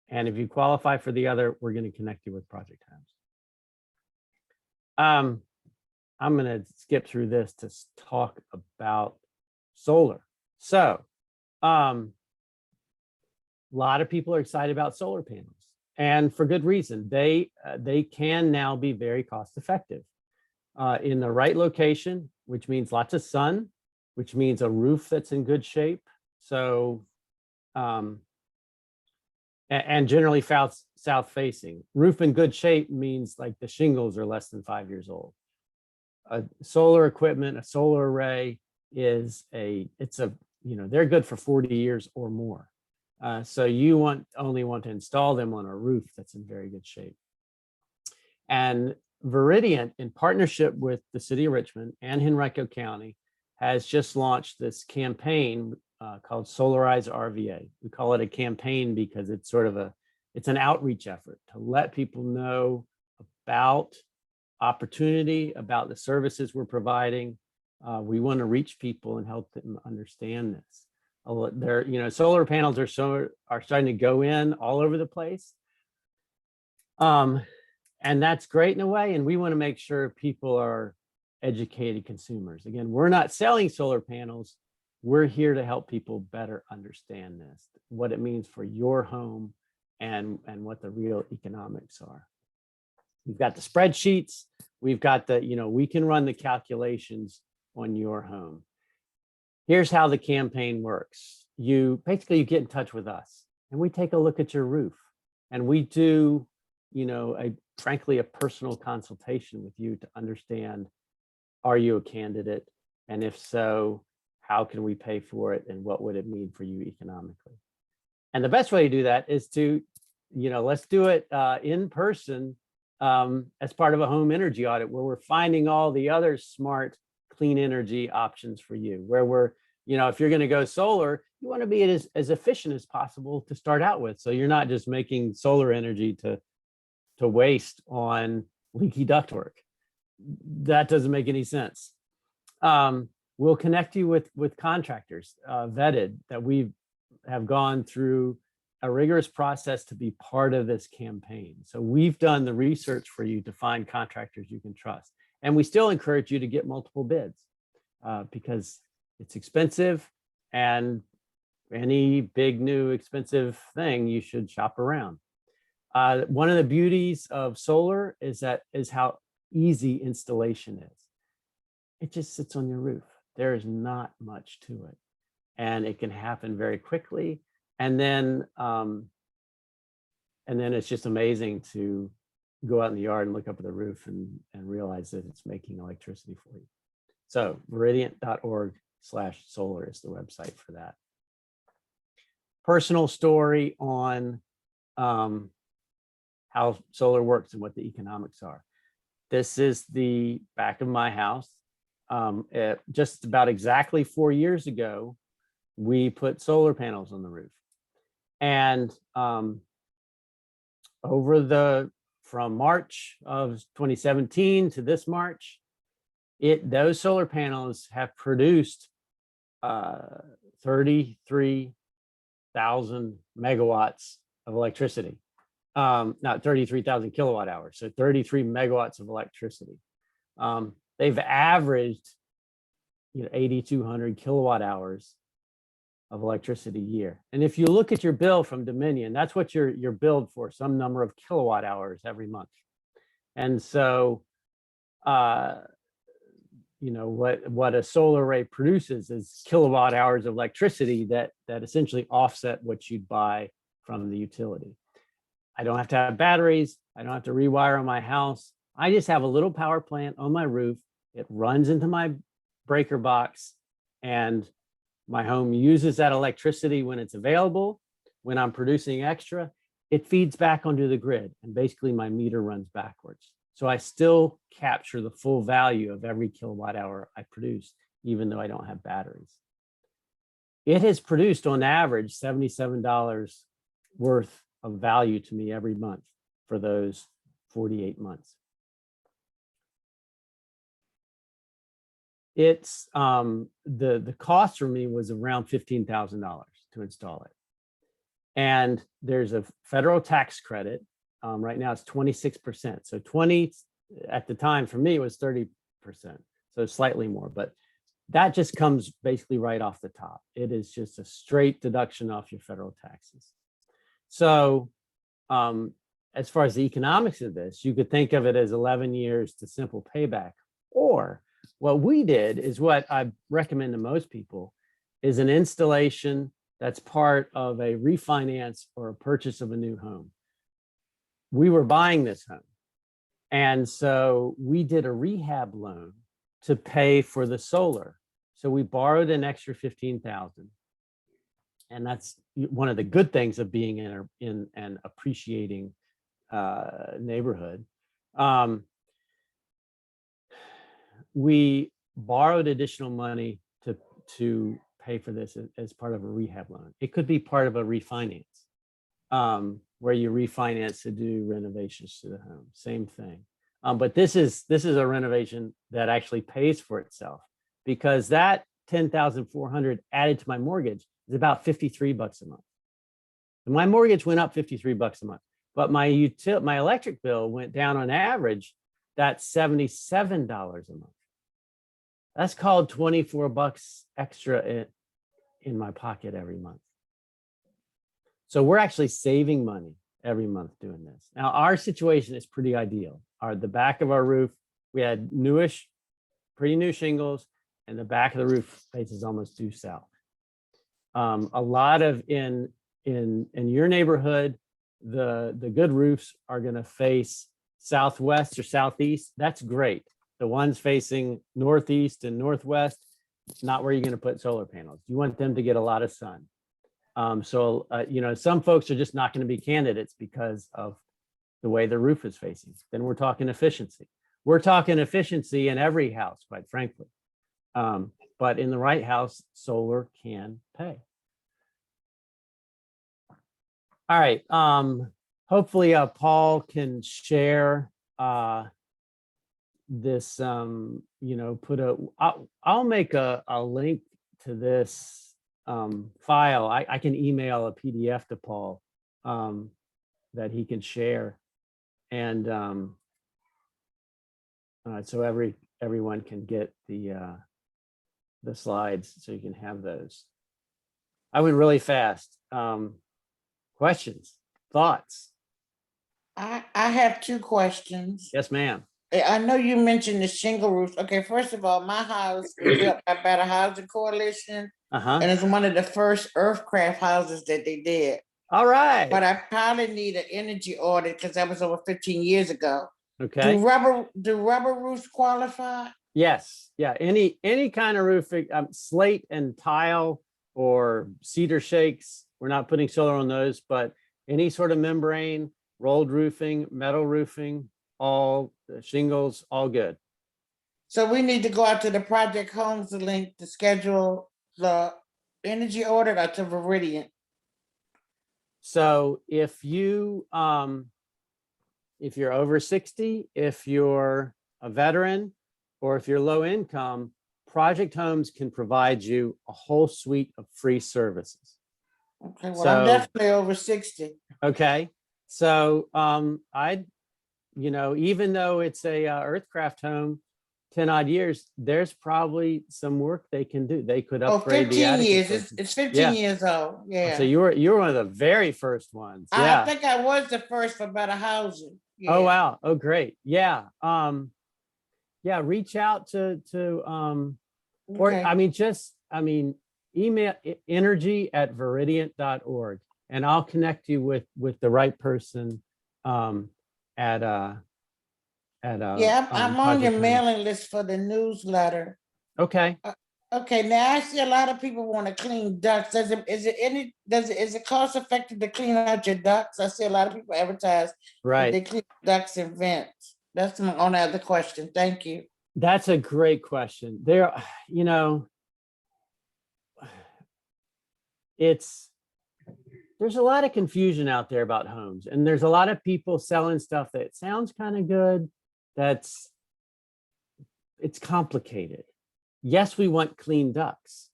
And if you qualify for the other, we're going to connect you with Project Times. I'm going to skip through this to talk about solar. So a lot of people are excited about solar panels, and for good reason. They can now be very cost effective in the right location, which means lots of sun, which means a roof that's in good shape. So, and generally south facing. Roof in good shape means like the shingles are less than 5 years old. Solar equipment, a solar array they're good for 40 years or more. So you only want to install them on a roof that's in very good shape. And Viridiant, in partnership with the city of Richmond and Henrico County, has just launched this campaign called Solarize RVA. We call it a campaign because it's it's an outreach effort to let people know about opportunity, about the services we're providing. We want to reach people and help them understand this. Solar panels are starting to go in all over the place. And that's great in a way. And we want to make sure people are educated consumers. Again, we're not selling solar panels. We're here to help people better understand this, what it means for your home and what the real economics are. We've got the spreadsheets. We've got we can run the calculations on your home. Here's how the campaign works. You get in touch with us and we take a look at your roof, and we do, frankly, a personal consultation with you to understand, are you a candidate? And if so, how can we pay for it? And what would it mean for you economically? And the best way to do that is to, let's do it in person as part of a home energy audit, where we're finding all the other smart, clean energy options for you, where we're, if you're going to go solar, you want to be as efficient as possible to start out with. So you're not just making solar energy to waste on leaky ductwork. That doesn't make any sense. We'll connect you with contractors vetted, that we have gone through a rigorous process to be part of this campaign. So we've done the research for you to find contractors you can trust. And we still encourage you to get multiple bids because it's expensive, and any big new expensive thing, you should shop around. One of the beauties of solar is how easy installation is. It just sits on your roof. There is not much to it, and it can happen very quickly. And then it's just amazing to go out in the yard and look up at the roof and realize that it's making electricity for you. So viridiant.org/solar is the website for that. Personal story on how solar works and what the economics are. This is the back of my house. Just about exactly 4 years ago, we put solar panels on the roof. And from March of 2017 to this March, those solar panels have produced 33,000 megawatts of electricity. Not 33,000 kilowatt hours, so 33 megawatts of electricity. They've averaged 8,200 kilowatt hours of electricity a year. And if you look at your bill from Dominion, that's what you're billed for, some number of kilowatt hours every month. And so, what a solar array produces is kilowatt hours of electricity that essentially offset what you'd buy from the utility. I don't have to have batteries. I don't have to rewire my house. I just have a little power plant on my roof. It runs into my breaker box, and my home uses that electricity when it's available. When I'm producing extra, it feeds back onto the grid, and basically my meter runs backwards. So I still capture the full value of every kilowatt hour I produce, even though I don't have batteries. It has produced on average $77 worth of value to me every month for those 48 months. It's the cost for me was around $15,000 to install it. And there's a federal tax credit. Right now it's 26%. So 20 at the time for me was 30%. So slightly more, but that just comes basically right off the top. It is just a straight deduction off your federal taxes. So as far as the economics of this, you could think of it as 11 years to simple payback. Or what we did is what I recommend to most people is an installation that's part of a refinance or a purchase of a new home. We were buying this home. And so we did a rehab loan to pay for the solar. So we borrowed an extra $15,000. And that's one of the good things of being in an appreciating neighborhood. We borrowed additional money to pay for this as part of a rehab loan. It could be part of a refinance, where you refinance to do renovations to the home. Same thing. But this is a renovation that actually pays for itself, because that $10,400 added to my mortgage is about $53 a month. And my mortgage went up $53 a month, but my electric bill went down on average. That's $77 a month. That's called $24 extra in my pocket every month. So we're actually saving money every month doing this. Now, our situation is pretty ideal. The back of our roof, we had pretty new shingles, and the back of the roof faces almost due south. A lot of in your neighborhood, the good roofs are going to face southwest or southeast. That's great. The ones facing northeast and northwest, not where you're going to put solar panels. You want them to get a lot of sun. Some folks are just not going to be candidates because of the way the roof is facing. Then we're talking efficiency. We're talking efficiency in every house, quite frankly. But in the right house, solar can pay. All right. Hopefully, Paul can share this. I'll make a link to this file. I can email a PDF to Paul that he can share, and so everyone can get the slides, so you can have those. I went really fast. Questions, thoughts? I have two questions. Yes, ma'am. I know you mentioned the shingle roofs. Okay, first of all, my house was built by Better Housing Coalition, and it's one of the first Earthcraft houses that they did. All right. But I probably need an energy audit because that was over 15 years ago. Okay. Do rubber roofs qualify? Yes. Yeah. Any kind of roof, slate and tile or cedar shakes. We're not putting solar on those, but any sort of membrane, rolled roofing, metal roofing, all shingles, all good. So we need to go out to the Project Homes link to schedule the energy audit or to Viridiant. So if you're over 60, if you're a veteran, or if you're low income, Project Homes can provide you a whole suite of free services. Okay, well, I'm definitely over 60. Okay. So even though it's a Earthcraft home, 10 odd years, there's probably some work they can do. They could Oh, upgrade the 15 attic. years. system. It's 15 Yeah. years old. Yeah. So you're one of the very first ones. I Yeah. think I was the first for better housing. Oh, Yeah. wow. Oh, great. Yeah. Yeah, reach out to or Okay. I mean, email energy@viridiant.org and I'll connect you with the right person at Yeah, I'm on your Project Home. mailing list for the newsletter. Okay. Okay, now I see a lot of people want to clean ducts. Is it cost effective to clean out your ducts? I see a lot of people advertise that Right. they clean ducts and vents. That's my only other question. Thank you. That's a great question. There, you know, there's a lot of confusion out there about homes, and there's a lot of people selling stuff that sounds kind of good. It's complicated. Yes, we want clean ducts,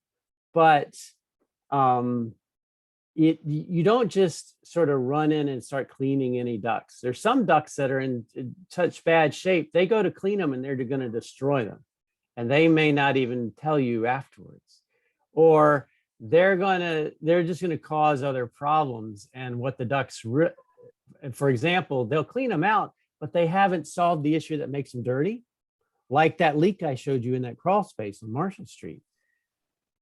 but you don't just sort of run in and start cleaning any ducts. There's some ducts that are in such bad shape, they go to clean them and they're going to destroy them. And they may not even tell you afterwards. Or they're just going to cause other problems. And what the ducts, for example, they'll clean them out, but they haven't solved the issue that makes them dirty. Like that leak I showed you in that crawl space on Marshall Street.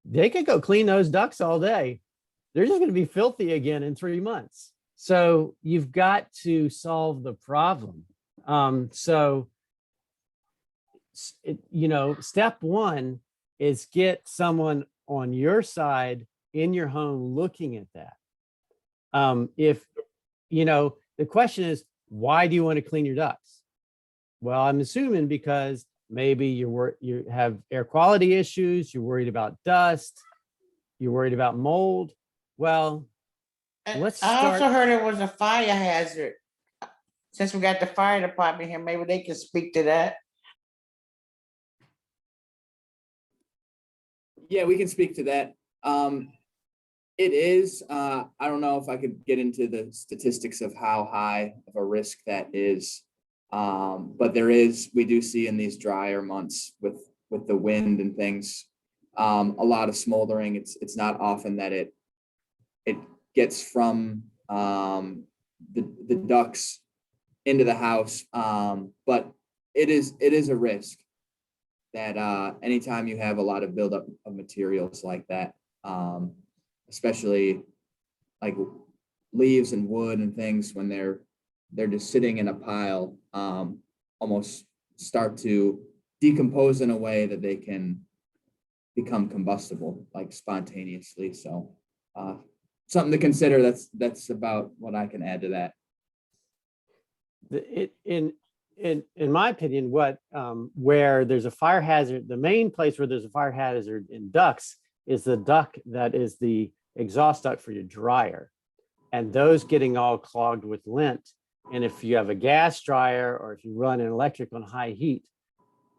They could go clean those ducts all day. They're just going to be filthy again in 3 months. So you've got to solve the problem. Step one is get someone on your side in your home looking at that. The question is, why do you want to clean your ducts? Well, I'm assuming because maybe you have air quality issues, you're worried about dust, you're worried about mold. Well, let's I start. also heard it was a fire hazard. Since we got the fire department here, maybe they can speak to that. Yeah, we can speak to that. It is, I don't know if I could get into the statistics of how high of a risk that is. But we do see in these drier months with the wind and things, a lot of smoldering. It's not often that it gets from the ducts into the house, but it is a risk that anytime you have a lot of buildup of materials like that, especially like leaves and wood and things, when they're just sitting in a pile, almost start to decompose in a way that they can become combustible, like spontaneously. So something to consider. That's about what I can add to that. In my opinion, where there's a fire hazard, the main place where there's a fire hazard in ducts is the duct that is the exhaust duct for your dryer, and those getting all clogged with lint. And if you have a gas dryer or if you run an electric on high heat,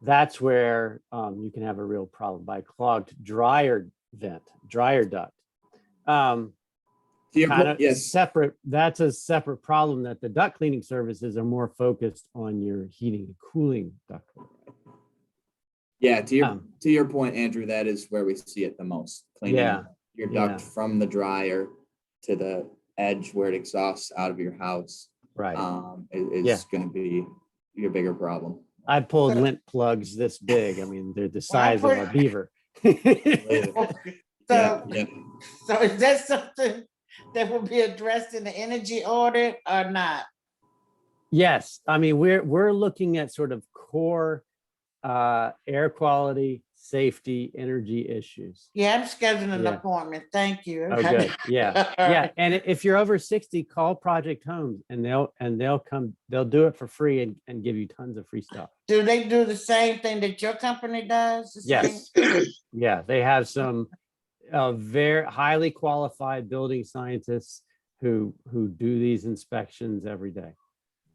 that's where you can have a real problem by clogged dryer duct. Yes. Separate. That's a separate problem that the duct cleaning services are more focused on your heating and cooling duct. Yeah, to your point, Andrew, that is where we see it the most. Cleaning your duct from the dryer to the edge where it exhausts out of your house. Right. Is going to be your bigger problem. I pulled lint plugs this big. I mean, they're the size of a beaver. So is that something that will be addressed in the energy audit or not? Yes. I mean, we're looking at sort of core air quality, safety, energy issues. Yeah, I'm scheduling an appointment. Thank you. Oh, good. Yeah. Yeah. And if you're over 60, call Project Homes and they'll come, they'll do it for free and give you tons of free stuff. Do they do the same thing that your company does? Yes. Yeah. They have some very highly qualified building scientists who do these inspections every day.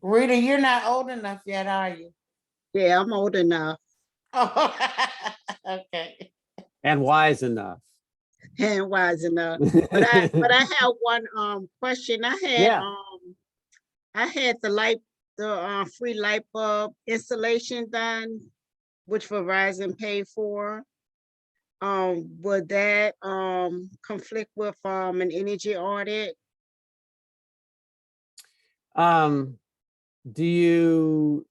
Rita, you're not old enough yet, are you? Yeah, I'm old enough. Oh, okay. And wise enough. And wise enough. But I have one question. I had the free light bulb installation done which Verizon paid for. Would that conflict with an energy audit? Do you,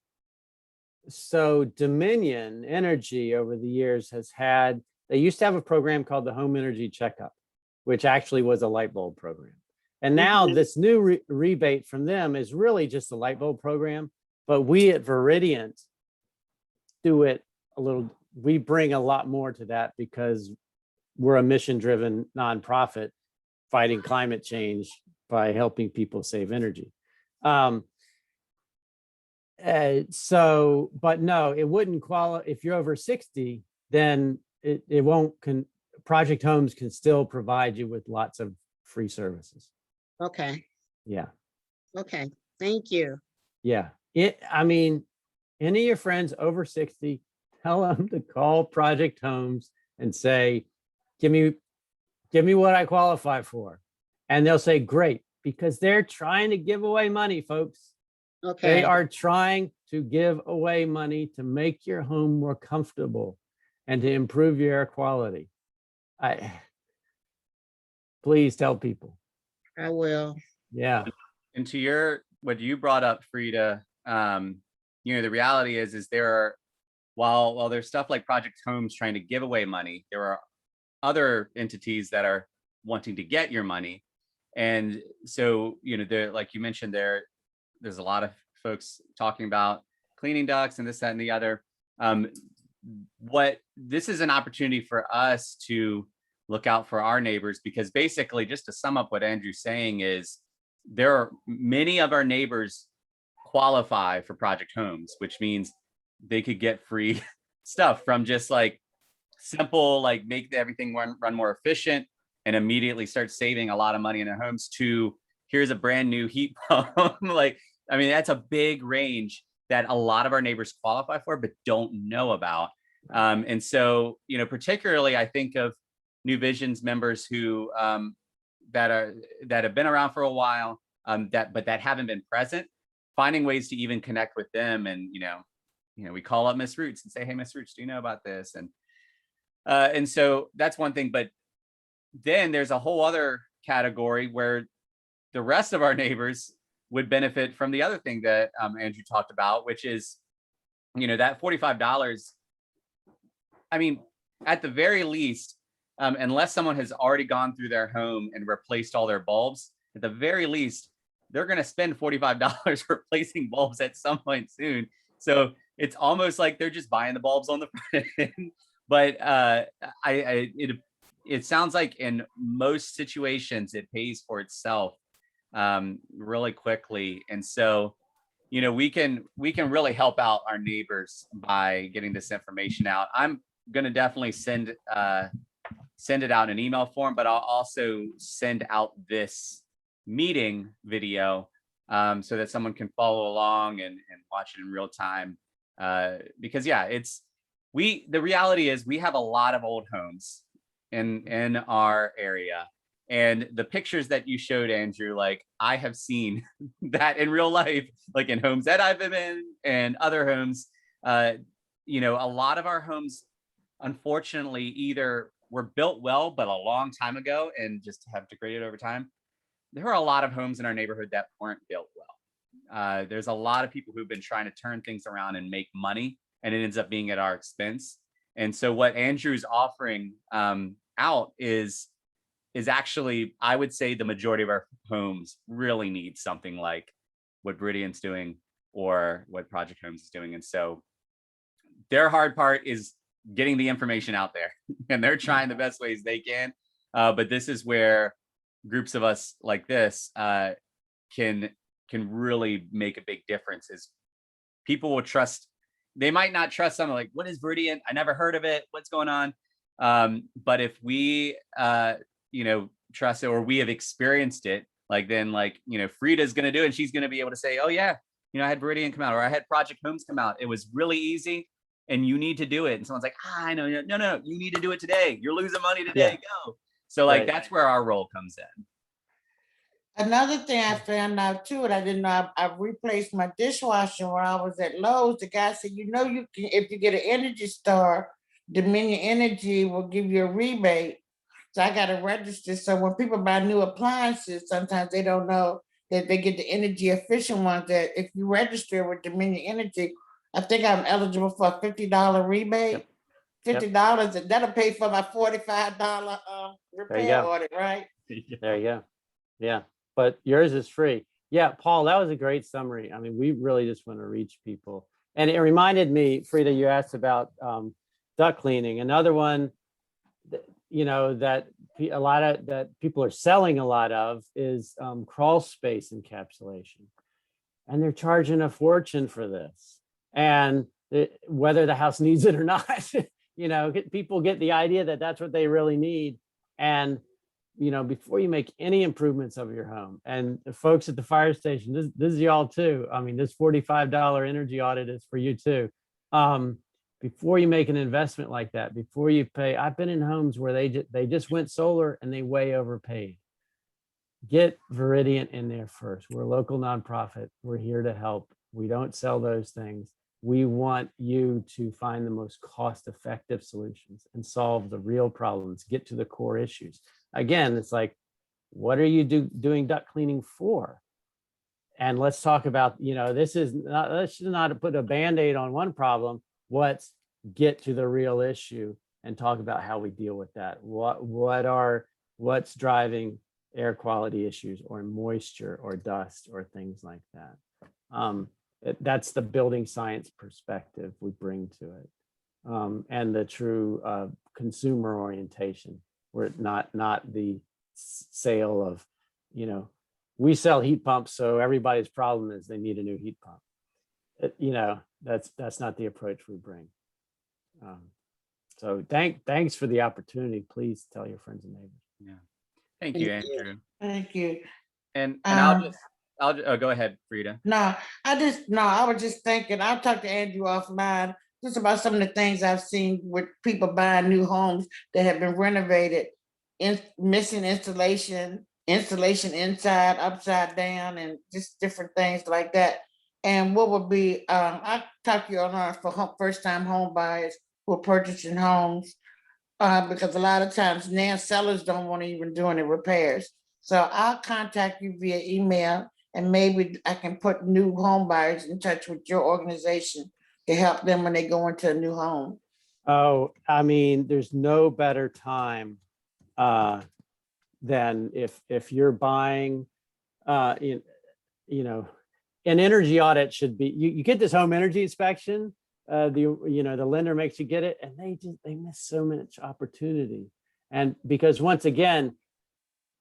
so Dominion Energy over the years has had, they used to have a program called the Home Energy Checkup, which actually was a light bulb program. And now Mhm. this new rebate from them is really just a light bulb program, but we at Viridiant do it a little, we bring a lot more to that because we're a mission-driven nonprofit fighting climate change by helping people save energy. So, but no, it wouldn't qualify. If you're over 60, then it won't, Project Homes can still provide you with lots of free services. Okay, Yeah, okay, thank you. yeah. I mean, any of your friends over 60, tell them to call Project Homes and say, give me what I qualify for. And they'll say, great, because they're trying to give away money, folks. They Okay, are trying to give away money to make your home more comfortable and to improve your air quality. Please tell people. I will. Yeah. And to your, what you brought up, Frida, the reality is there are, while there's stuff like Project Homes trying to give away money, there are other entities that are wanting to get your money. And so, there, like you mentioned, there's a lot of folks talking about cleaning ducts and this, that, and the other. What this is an opportunity for us to look out for our neighbors, because basically, just to sum up what Andrew's saying is, there are many of our neighbors qualify for Project Homes, which means they could get free stuff from just like simple, like make everything run more efficient and immediately start saving a lot of money in their homes, to here's a brand new heat pump. Like, I mean, that's a big range that a lot of our neighbors qualify for, but don't know about. And so, particularly I think of New Vision's members who that have been around for a while, that haven't been present, finding ways to even connect with them. And, we call up Miss Roots and say, hey, Miss Roots, do you know about this? And so that's one thing. But then there's a whole other category where the rest of our neighbors would benefit from the other thing that Andrew talked about, which is, that $45. I mean, at the very least, unless someone has already gone through their home and replaced all their bulbs, at the very least, they're going to spend $45 replacing bulbs at some point soon. So it's almost like they're just buying the bulbs on the front end. But it sounds like in most situations, it pays for itself really quickly. And so, we can really help out our neighbors by getting this information out. I'm going to definitely send it out in an email form, but I'll also send out this meeting video so that someone can follow along and watch it in real time. Because the reality is we have a lot of old homes in our area. And the pictures that you showed, Andrew, like I have seen that in real life, like in homes that I've been in and other homes. A lot of our homes, unfortunately, either were built well, but a long time ago and just have degraded over time. There are a lot of homes in our neighborhood that weren't built well. There's a lot of people who've been trying to turn things around and make money, and it ends up being at our expense. And so what Andrew's offering out is actually, I would say the majority of our homes really need something like what Viridiant's doing or what Project Homes is doing. And so their hard part is getting the information out there, and they're trying the best ways they can. But this is where groups of us like this can really make a big difference. Is people will trust. They might not trust someone like, what is Viridiant? I never heard of it. What's going on? But if we trust it, or we have experienced it, then Frida's going to do it, and she's going to be able to say, oh yeah, I had Viridiant come out, or I had Project Homes come out. It was really easy, and you need to do it. And someone's like, I know, no, you need to do it today. You're losing money today. Yeah. Go. So Right. that's where our role comes in. Another thing I found out too, and I didn't know, I replaced my dishwasher when I was at Lowe's. The guy said, you know, you can, if you get an Energy Star, Dominion Energy will give you a rebate. So I got to register. So when people buy new appliances, sometimes they don't know that they get the energy efficient ones. That if you register with Dominion Energy, I think I'm eligible for a $50 rebate. $50, and that'll pay for my $45 repair go. audit, right? There you go. Yeah, but yours is free. Yeah, Paul, that was a great summary. I mean, we really just want to reach people. And it reminded me, Frida, you asked about duct cleaning. Another one, you know, that a lot of that people are selling a lot of is crawl space encapsulation. And they're charging a fortune for this. And whether the house needs it or not, you know, people get the idea that that's what they really need. And you know, before you make any improvements of your home, and the folks at the fire station, this is y'all too. I mean, this $45 energy audit is for you too. Before you make an investment like that, before you pay, I've been in homes where they just went solar and they way overpaid. Get Viridiant in there first. We're a local nonprofit. We're here to help. We don't sell those things. We want you to find the most cost-effective solutions and solve the real problems, get to the core issues. Again, it's like, what are you doing duct cleaning for? And let's talk about, you know, let's not put a Band-Aid on one problem. Let's get to the real issue and talk about how we deal with that. What's driving air quality issues or moisture or dust or things like that. That's the building science perspective we bring to it. And the true consumer orientation. We're not the sale of, you know, we sell heat pumps, so everybody's problem is they need a new heat pump. You know, that's not the approach we bring. So thanks for the opportunity. Please tell your friends and neighbors. Yeah, thank you, Andrew. Thank you. And I'll go ahead, Frida. I was just thinking, I'll talk to Andrew offline just about some of the things I've seen with people buying new homes that have been renovated, missing installation inside, upside down, and just different things like that. And what would be, I talk to you online for first-time home buyers who are purchasing homes, because a lot of times now sellers don't want to even do any repairs. So I'll contact you via email, and maybe I can put new home buyers in touch with your organization to help them when they go into a new home. Oh, I mean, there's no better time than if you're buying, you know, an energy audit should be, you get this home energy inspection, the lender makes you get it, and they miss so much opportunity. And because once again,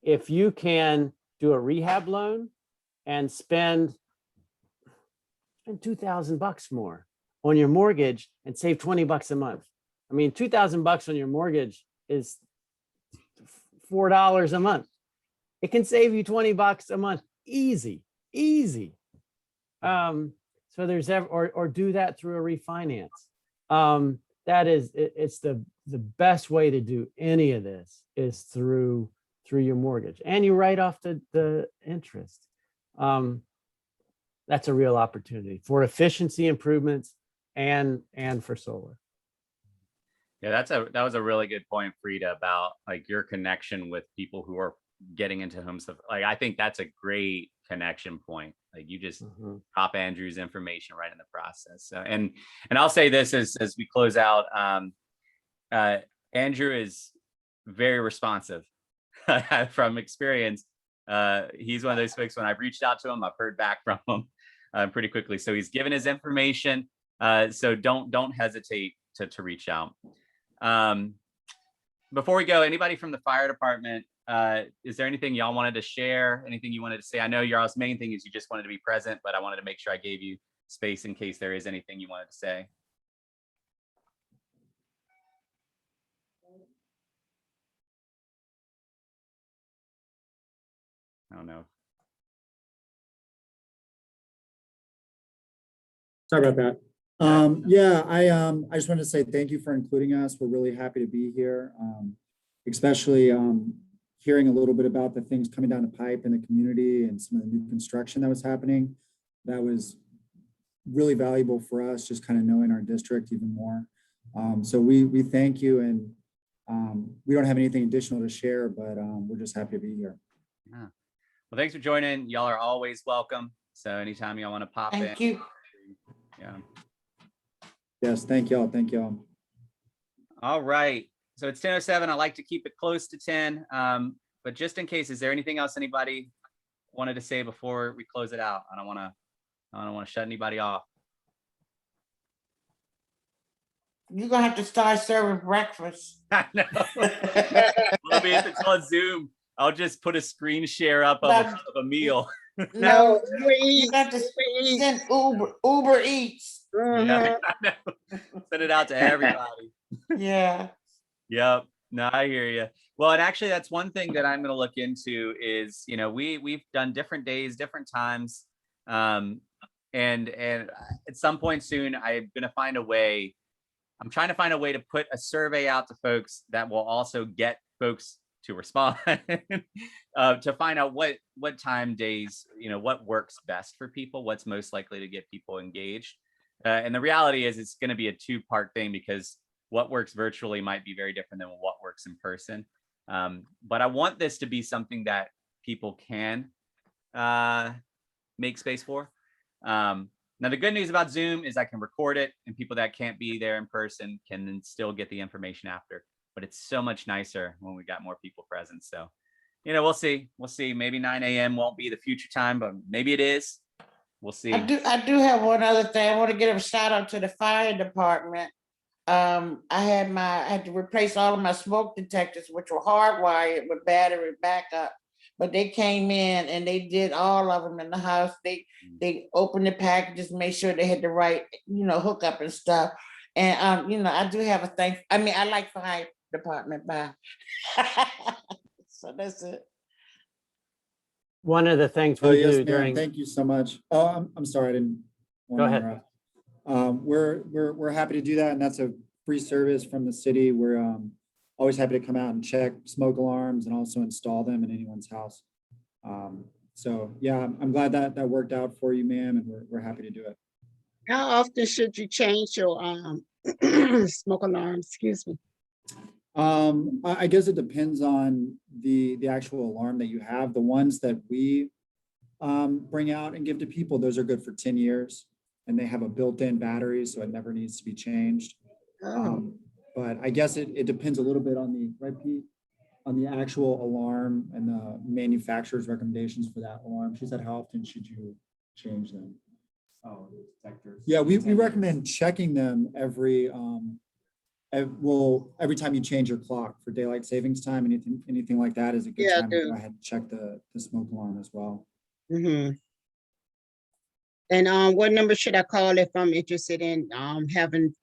if you can do a rehab loan and spend $2,000 more on your mortgage and save $20 a month. I mean, $2,000 on your mortgage is $4 a month. It can save you $20 a month, easy. So there's or do that through a refinance. It's the best way to do any of this is through your mortgage, and you write off the interest. That's a real opportunity for efficiency improvements and for solar. Yeah, that was a really good point, Frida, about like your connection with people who are getting into home stuff. Like, I think that's a great connection point. Like, you just drop Andrew's information right in the process. So, and I'll say this as we close out, Andrew is very responsive from experience. He's one of those folks, when I've reached out to him, I've heard back from him pretty quickly. So he's given his information. So don't hesitate to reach out. Before we go, anybody from the fire department, is there anything y'all wanted to share? Anything you wanted to say? I know y'all's main thing is you just wanted to be present, but I wanted to make sure I gave you space in case there is anything you wanted to say. I don't know. Sorry about that. Yeah, I just wanted to say thank you for including us. We're really happy to be here, especially hearing a little bit about the things coming down the pipe in the community and some of the new construction that was happening. That was really valuable for us, just kind of knowing our district even more. So we thank you, and we don't have anything additional to share, but we're just happy to be here. Yeah. Well, thanks for joining. Y'all are always welcome. So anytime y'all want to pop in. Thank you. Yeah. Yes, thank y'all. Thank y'all. All right. So it's 10:07. I like to keep it close to 10. But just in case, is there anything else anybody wanted to say before we close it out? I don't want to shut anybody off. You're gonna have to start serving breakfast. I know. We'll be if it's on Zoom. I'll just put a screen share up of a meal. No, Uber you Eats, got to Uber Eats. send Uber Eats. Yeah, I know. Send it out to everybody. Yeah. Yep. No, I hear you. Well, and actually, that's one thing that I'm going to look into is, we've done different days, different times, and at some point soon, I'm going to find a way. I'm trying to find a way to put a survey out to folks that will also get folks to respond to find out what time days, what works best for people, what's most likely to get people engaged. And the reality is it's going to be a two-part thing, because what works virtually might be very different than what works in person. But I want this to be something that people can make space for. Now, the good news about Zoom is I can record it, and people that can't be there in person can then still get the information after. But it's so much nicer when we got more people present. So, we'll see. We'll see. Maybe 9 a.m. won't be the future time, but maybe it is. We'll see. I do have one other thing. I want to give a shout out to the fire department. I had to replace all of my smoke detectors, which were hardwired with battery backup. But they came in and they did all of them in the house. They opened the packages, made sure they had the right, hookup and stuff. And I do have a thing. I mean, I like fire department. Bye. So that's it. One of the things Oh, we yes, do ma'am. during, Thank you so much. Oh, I'm sorry, I didn't want Go to ahead. interrupt. We're happy to do that, and that's a free service from the city. We're always happy to come out and check smoke alarms and also install them in anyone's house. So yeah, I'm glad that worked out for you, ma'am, and we're happy to do it. How often should you change your smoke alarms? Excuse me. I guess it depends on the actual alarm that you have. The ones that we bring out and give to people, those are good for 10 years, and they have a built-in battery, so it never needs to be changed. But I guess it depends a little bit on the, right, Pete? On the actual alarm and the manufacturer's recommendations for that alarm. She said, how often should you change them? Oh, the detectors. Yeah, we recommend checking them every time you change your clock for daylight savings time. Anything like that is a good time to go ahead and check the smoke alarm as well. Mm-hmm. And what number should I call if I'm interested in having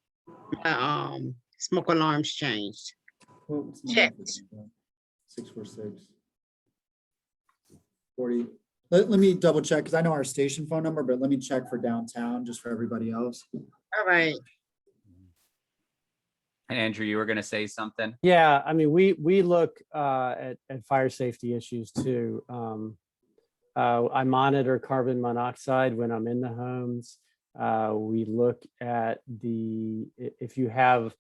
my smoke alarms changed? Well, what's the Checked. number? 646 40. Let me double check, because I know our station phone number, but let me check for downtown just for everybody else. All right. And Andrew, you were going to say something? yeah, I mean, we look at fire safety issues too. I monitor carbon monoxide when I'm in the homes. We look at if you have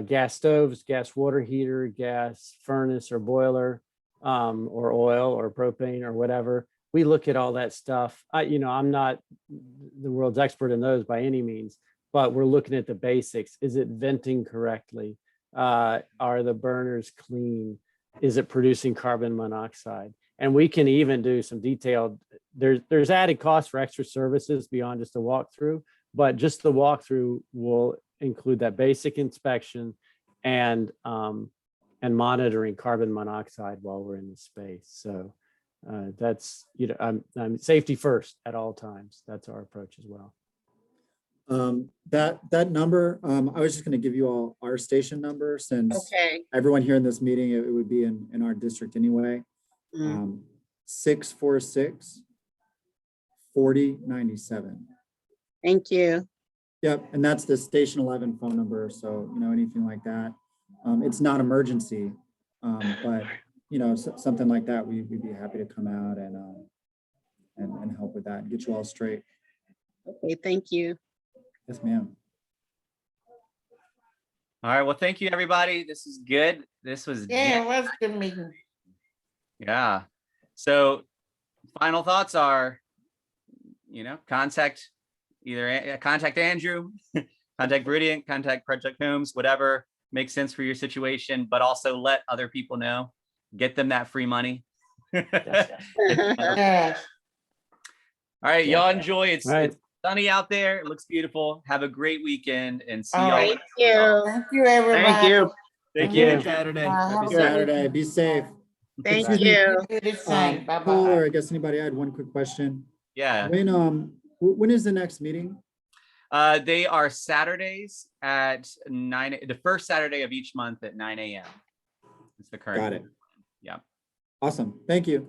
gas stoves, gas water heater, gas furnace or boiler, or oil or propane or whatever. We look at all that stuff. I'm not the world's expert in those by any means, but we're looking at the basics. Is it venting correctly? Are the burners clean? Is it producing carbon monoxide? And we can even do some detailed, there's added cost for extra services beyond just a walkthrough, but just the walkthrough will include that basic inspection and monitoring carbon monoxide while we're in the space. So that's, I'm safety first at all times. That's our approach as well. That number, I was just going to give you all our station number, since Okay. everyone here in this meeting, it would be in our district anyway. 646 4097. Thank you. Yep, and that's the station 11 phone number. So anything like that. It's not emergency, but you know, something like that, we'd be happy to come out and help with that and get you all straight. Okay, thank you. Yes, ma'am. All right. Well, thank you, everybody. This is good. This was Yeah, it was a good meeting. yeah. So final thoughts are, contact contact Andrew, contact Viridiant, contact Project Homes, whatever makes sense for your situation, but also let other people know, get them that free money. All Yes. right, Yeah. y'all enjoy. It's Right. sunny out there. It looks beautiful. Have a great weekend and see All y'all. right. Thank you. Thank you, everybody. Thank you. Thank you. you. Saturday. Have a Happy good Saturday, be safe. Thank Excuse me. you. Do the same. Cole, or Bye-bye. I guess anybody, I had one quick question. Yeah. When is the next meeting? They are Saturdays at 9, the first Saturday of each month at 9 a.m. It's the current. Got it. Yeah. Awesome. Thank you.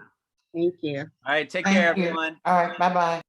Thank you. All right. Take care, Thank you. everyone. All right, bye-bye.